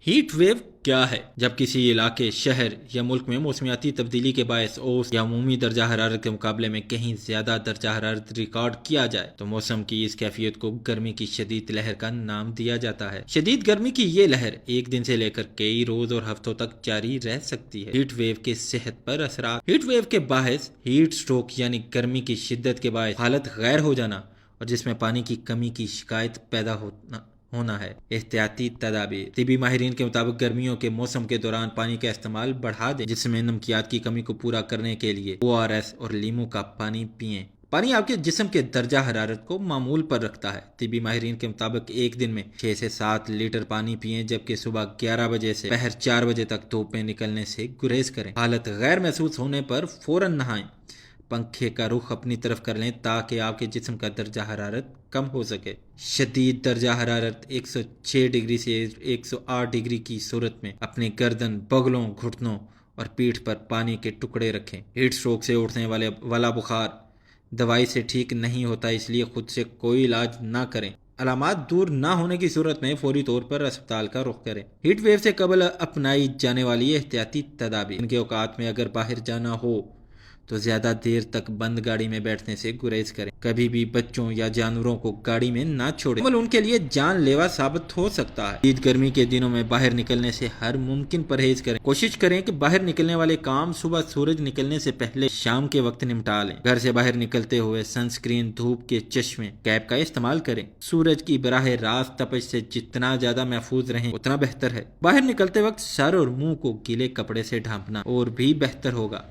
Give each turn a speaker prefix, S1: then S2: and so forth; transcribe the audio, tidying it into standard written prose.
S1: Heat wave کیا ہے؟ جب کسی علاقے، شہر یا ملک میں موسمیاتی تبدیلی کے باعث اوس یا عمومی درجہ حرارت کے مقابلے میں کہیں زیادہ درجہ حرارت ریکارڈ کیا جائے تو موسم کی اس کیفیت کو گرمی کی شدید لہر کا نام دیا جاتا ہے۔ شدید گرمی کی یہ لہر ایک دن سے لے کر کئی روز اور ہفتوں تک جاری رہ سکتی ہے۔ ہیٹ ویو کے صحت پر اثرات۔ ہیٹ ویو کے باعث ہیٹ سٹروک یعنی گرمی کی شدت کے باعث حالت غیر ہو جانا اور جس میں پانی کی کمی کی شکایت پیدا ہونا ہے۔ احتیاطی تدابیر۔ طبی ماہرین کے مطابق گرمیوں کے موسم کے دوران پانی کا استعمال بڑھا دیں، جس میں نمکیات کی کمی کو پورا کرنے کے لیے ORS اور لیموں کا پانی پئیں۔ پانی آپ کے جسم کے درجہ حرارت کو معمول پر رکھتا ہے۔ طبی ماہرین کے مطابق ایک دن میں 6 سے 7 لیٹر پانی پئیں، جبکہ صبح 11 بجے سے پہر 4 بجے تک دھوپ میں نکلنے سے گریز کریں۔ حالت غیر محسوس ہونے پر فوراً نہائیں۔ پنکھے کا رخ اپنی طرف کر لیں تاکہ آپ کے جسم کا درجہ حرارت کم ہو سکے۔ شدید درجہ حرارت 106 ڈگری سے 108 ڈگری کی صورت میں اپنے گردن، بغلوں، گھٹنوں اور پیٹھ پر پانی کے ٹکڑے رکھیں۔ ہیٹ سٹروک سے اٹھنے والا بخار دوائی سے ٹھیک نہیں ہوتا، اس لیے خود سے کوئی علاج نہ کریں۔ علامات دور نہ ہونے کی صورت میں فوری طور پر اسپتال کا رخ کریں۔ ہیٹ ویو سے قبل اپنائی جانے والی احتیاطی تدابیر۔ ان کے اوقات میں اگر باہر جانا ہو تو زیادہ دیر تک بند گاڑی میں بیٹھنے سے گریز کریں۔ کبھی بھی بچوں یا جانوروں کو گاڑی میں نہ چھوڑیں، عمل ان کے لیے جان لیوا ثابت ہو سکتا ہے۔ شدید گرمی کے دنوں میں باہر نکلنے سے ہر ممکن پرہیز کریں۔ کوشش کریں کہ باہر نکلنے والے کام صبح سورج نکلنے سے پہلے شام کے وقت نمٹا لیں۔ گھر سے باہر نکلتے ہوئے سن سکرین، دھوپ کے چشمے، کیپ کا استعمال کریں۔ سورج کی براہ راست تپش سے جتنا زیادہ محفوظ رہیں اتنا بہتر ہے۔ باہر نکلتے وقت سر اور منہ کو گیلے کپڑے سے ڈھانپنا اور بھی بہتر ہوگا۔